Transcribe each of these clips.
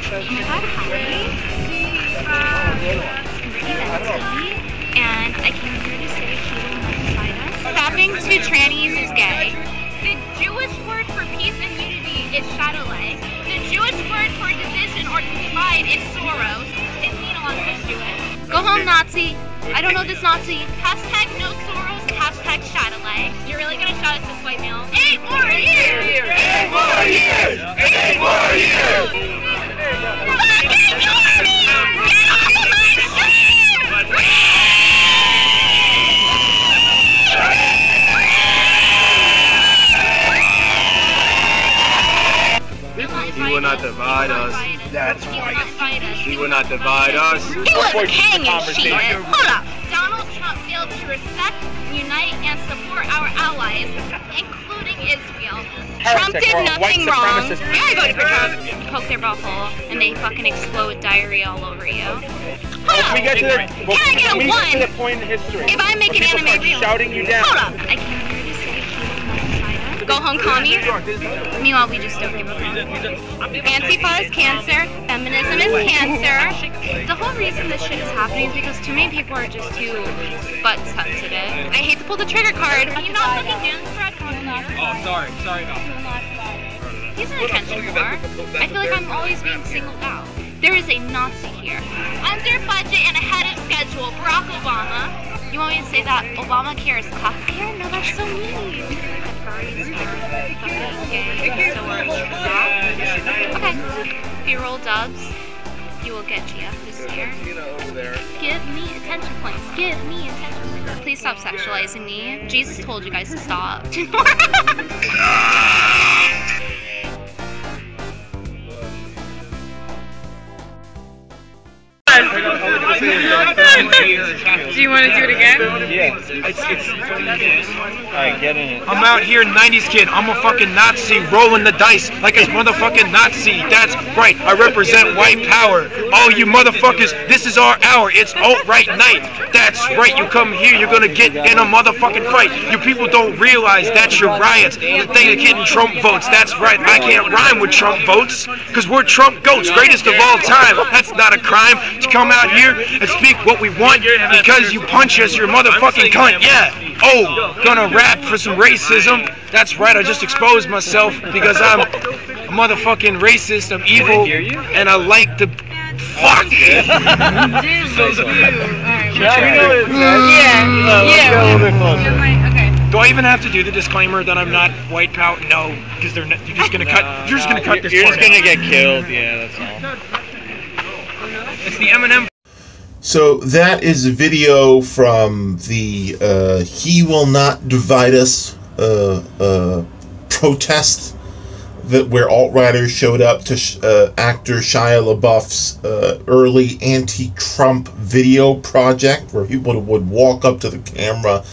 hi. And I came here to say he will not divide us. Stopping to trannies is gay. The Jewish word for peace and unity is Shadowlight. The Jewish word for division or to divide is Soros. It's Nino is Jewish. Go home, Nazi. I don't know this Nazi. Hashtag no Soros. Hashtag Shadowlight. You're really gonna shout at this white male? 8 more years! 8 more years! 8 more years! Fucking Normies! Get off of my street! He will not divide us. That's right. He will not divide us. He was hanging shit. Hold up. Donald Trump failed to respect, unite, and support our allies, including Israel. Trump did nothing wrong. Yeah, I voted for Trump. You poke their butthole, and they fucking explode with diarrhea all over you. Hold up. Can I get a 1? To the point in history. If I make an anime reel. Shouting you down. Hold up. I came here to say he will not divide us. Go home, commie. Meanwhile, we just don't give a fuck. Antifa is cancer. Feminism is cancer. The whole reason this shit is happening is because too many people are just too butt sensitive. I hate to pull the trigger card. Are you not looking hands for a comment? Oh, sorry, no. He's an attention whore. I feel like I'm always being singled out. There is a Nazi here. Under budget and ahead of schedule, Barack Obama. You want me to say that Obamacare is cockcare? No, that's so mean. Okay. If you roll dubs, you will get GF this year. Give me attention points. Give me attention points. Please stop sexualizing me. Jesus told you guys to stop. Do you want to do it again? Yeah. Alright, get in it. I'm out here, 90s kid. I'm a fucking Nazi, rolling the dice like a motherfucking Nazi. That's right. I represent white power. Oh, you motherfuckers, this is our hour. It's alt-right night. That's right. You come here, you're gonna get in a motherfucking fight. You people don't realize that's your riots. The thing of getting Trump votes. That's right. I can't rhyme with Trump votes because we're Trump goats, greatest of all time. That's not a crime to come out here and speak what we want because you punch us, you're a motherfucking cunt. Yeah. Oh, gonna rap for some racism. That's right. I just exposed myself because I'm a motherfucking racist. I'm evil, and I like to fuck. Do I even have to do the disclaimer that I'm not white power? No, because you're just gonna cut. You're just gonna cut this. You're just gonna get killed. Yeah, that's all. It's the Eminem. So that is a video from the He Will Not Divide Us protest where alt-righters showed up to actor Shia LaBeouf's early anti-Trump video project where people would walk up to the camera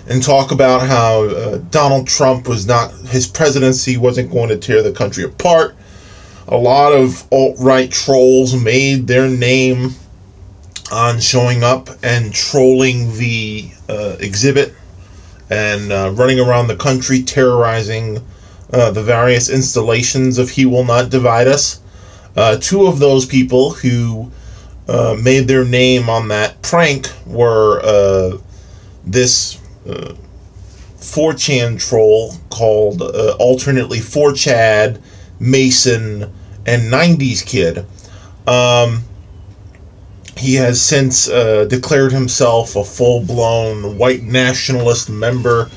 and talk about how Donald Trump was not, his presidency wasn't going to tear the country apart. A lot of alt-right trolls made their name on showing up and trolling the exhibit and running around the country terrorizing the various installations of He Will Not Divide Us. Two of those people who made their name on that prank were this 4chan troll called alternately 4Chad, Mason, and 90s Kid. He has since declared himself a full-blown white nationalist member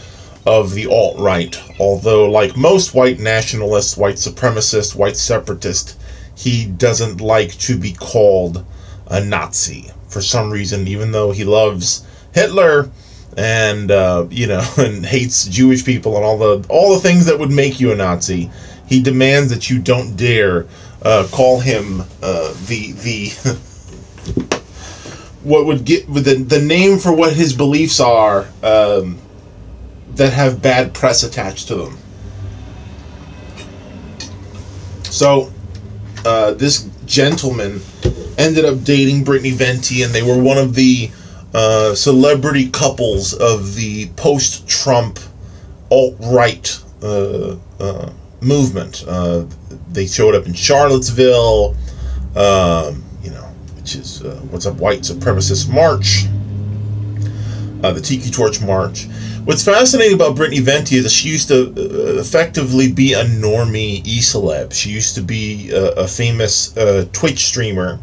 of the alt-right. Although, like most white nationalists, white supremacists, white separatists, he doesn't like to be called a Nazi for some reason, even though he loves Hitler and you know, and hates Jewish people and all the things that would make you a Nazi. He demands that you don't dare call him what would get the name for what his beliefs are that have bad press attached to them. So this gentleman ended up dating Brittany Venti, and they were one of the celebrity couples of the post-Trump alt-right movement. They showed up in Charlottesville. which is What's Up White Supremacist March, the Tiki Torch March. What's fascinating about Brittany Venti is that she used to effectively be a normie e-celeb. She used to be a famous Twitch streamer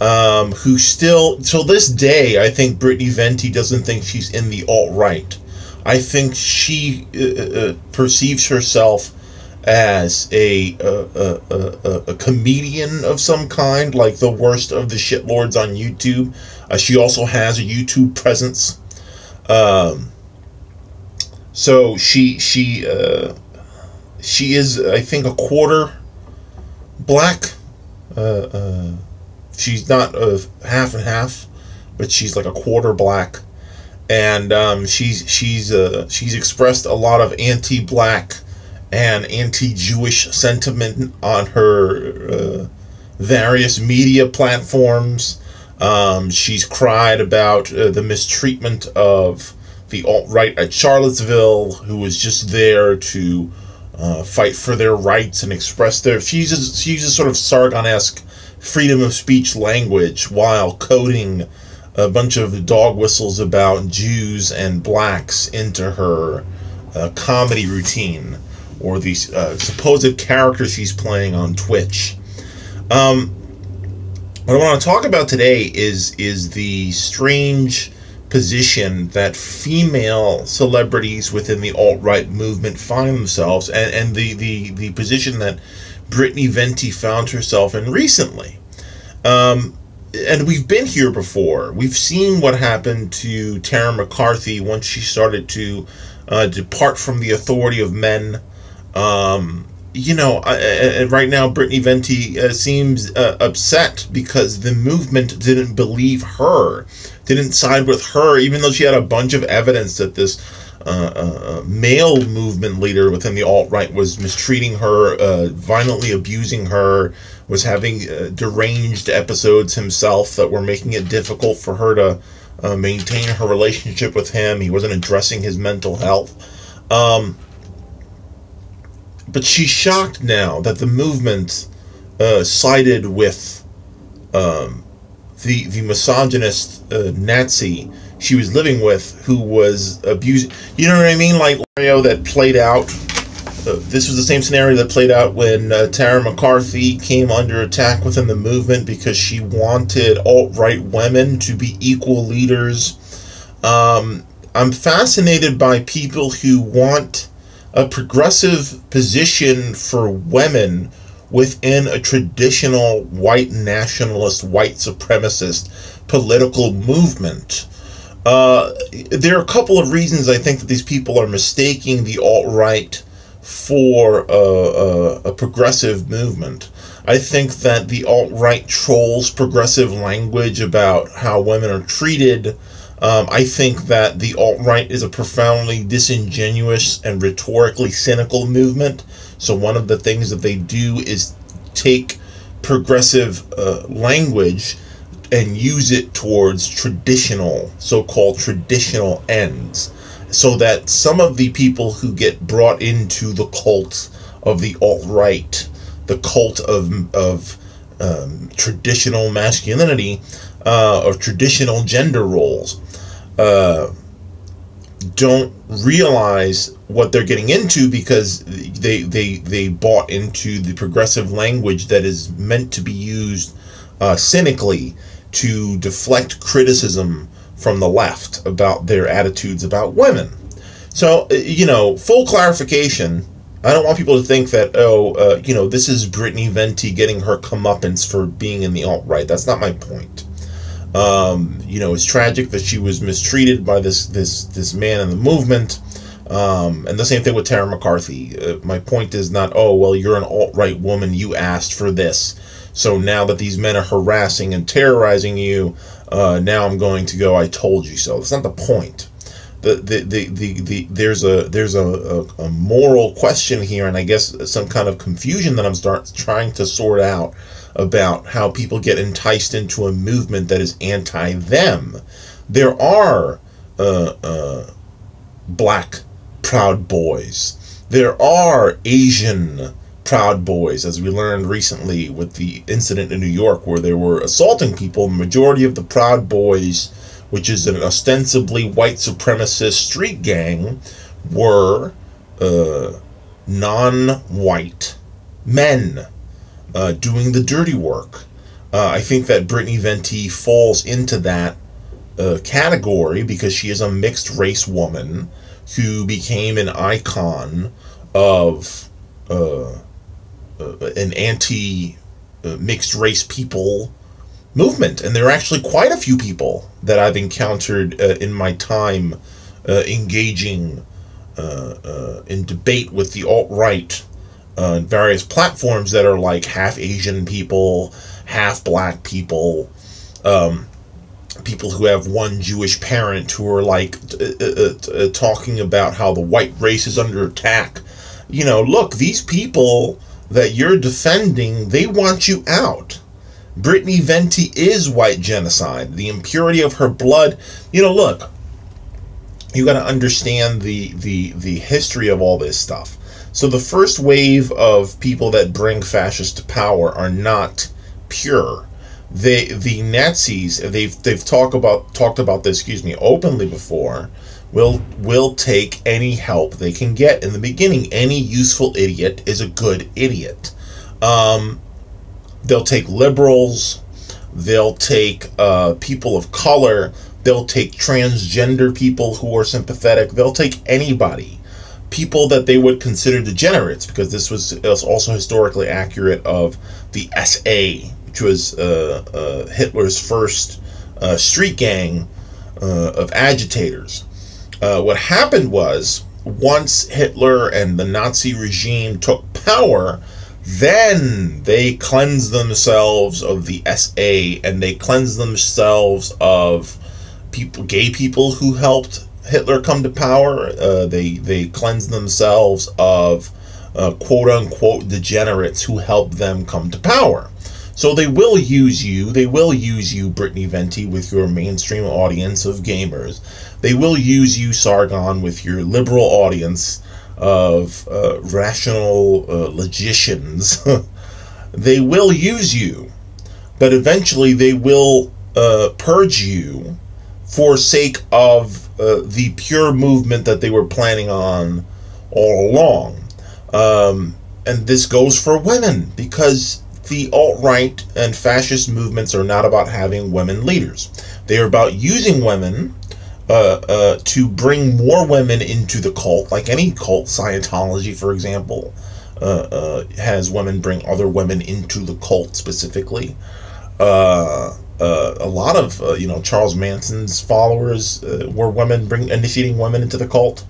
who still, till this day, I think Brittany Venti doesn't think she's in the alt-right. I think she perceives herself as a comedian of some kind, like the worst of the shitlords on YouTube. She also has a YouTube presence. So she is, I think, a quarter black. She's not half and half, but she's like a quarter black, and she's expressed a lot of anti-black and anti-Jewish sentiment on her various media platforms. She's cried about the mistreatment of the alt-right at Charlottesville, who was just there to fight for their rights and express their... She uses sort of Sargon-esque freedom of speech language while coding a bunch of dog whistles about Jews and blacks into her comedy routine, or these supposed characters she's playing on Twitch. What I want to talk about today is the strange position that female celebrities within the alt-right movement find themselves, and the position that Brittany Venti found herself in recently. And we've been here before. We've seen what happened to Tara McCarthy once she started to depart from the authority of men. Right now Brittany Venti seems upset because the movement didn't believe her, didn't side with her, even though she had a bunch of evidence that this male movement leader within the alt-right was mistreating her, violently abusing her, was having deranged episodes himself that were making it difficult for her to maintain her relationship with him. He wasn't addressing his mental health. But she's shocked now that the movement sided with the misogynist Nazi she was living with, who was abusing. You know what I mean? Like scenario that played out. This was the same scenario that played out when Tara McCarthy came under attack within the movement because she wanted alt-right women to be equal leaders. I'm fascinated by people who want a progressive position for women within a traditional white nationalist, white supremacist political movement. There are a couple of reasons I think that these people are mistaking the alt-right for a progressive movement. I think that the alt-right trolls progressive language about how women are treated. I think that the alt-right is a profoundly disingenuous and rhetorically cynical movement. So one of the things that they do is take progressive language and use it towards traditional, so-called traditional ends, so that some of the people who get brought into the cult of the alt-right, the cult of traditional masculinity, or traditional gender roles, don't realize what they're getting into because they bought into the progressive language that is meant to be used cynically to deflect criticism from the left about their attitudes about women. So, full clarification, I don't want people to think that, this is Brittany Venti getting her comeuppance for being in the alt-right. That's not my point. It's tragic that she was mistreated by this man in the movement, and the same thing with Tara McCarthy. My point is not, you're an alt-right woman, you asked for this, so now that these men are harassing and terrorizing you, now I'm going to go, I told you so. That's not the point. There's a moral question here, and I guess some kind of confusion that I'm trying to sort out about how people get enticed into a movement that is anti-them. There are black Proud Boys. There are Asian Proud Boys, as we learned recently with the incident in New York where they were assaulting people. The majority of the Proud Boys, which is an ostensibly white supremacist street gang, were non-white men doing the dirty work. I think that Brittany Venti falls into that category because she is a mixed-race woman who became an icon of an anti-mixed-race people movement. And there are actually quite a few people that I've encountered in my time engaging in debate with the alt-right on various platforms that are like half Asian people, half black people, people who have one Jewish parent, who are like talking about how the white race is under attack. You know, look, these people that you're defending, they want you out. Brittany Venti is white genocide. The impurity of her blood. You know, look, you got to understand the history of all this stuff. So the first wave of people that bring fascists to power are not pure. The Nazis, they've talked about this, openly before, will take any help they can get. In the beginning, any useful idiot is a good idiot. They'll take liberals, they'll take people of color, they'll take transgender people who are sympathetic, they'll take anybody. People that they would consider degenerates, because this was also historically accurate of the SA, which was Hitler's first street gang of agitators. What happened was, once Hitler and the Nazi regime took power, then they cleansed themselves of the SA, and they cleansed themselves of gay people who helped Hitler come to power. They cleansed themselves of quote-unquote degenerates who helped them come to power. So they will use you. They will use you, Brittany Venti, with your mainstream audience of gamers. They will use you, Sargon, with your liberal audience of rational logicians. They will use you, but eventually they will purge you for sake of the pure movement that they were planning on all along. And this goes for women, because the alt-right and fascist movements are not about having women leaders. They are about using women to bring more women into the cult, like any cult. Scientology, for example, has women bring other women into the cult specifically. A lot of Charles Manson's followers were women, initiating women into the cult.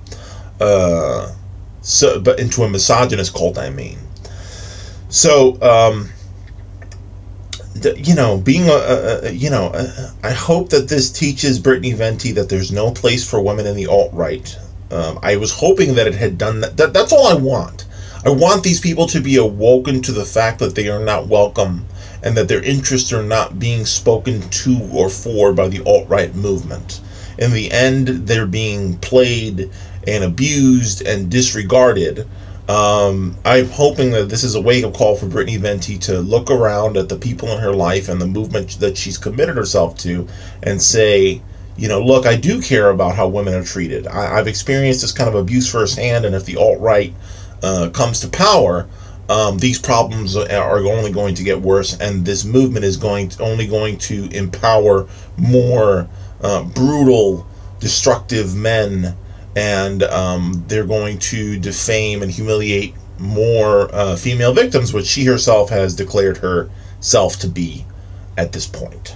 But into a misogynist cult, I mean. So, being I hope that this teaches Brittany Venti that there's no place for women in the alt-right. I was hoping that it had done that. That's all I want. I want these people to be awoken to the fact that they are not welcome, and that their interests are not being spoken to or for by the alt-right movement. In the end, they're being played and abused and disregarded. I'm hoping that this is a wake-up call for Brittany Venti to look around at the people in her life and the movement that she's committed herself to and say, look, I do care about how women are treated. I've experienced this kind of abuse firsthand, and if the alt-right comes to power, these problems are only going to get worse, and this movement is only going to empower more brutal, destructive men, and they're going to defame and humiliate more female victims, which she herself has declared herself to be at this point.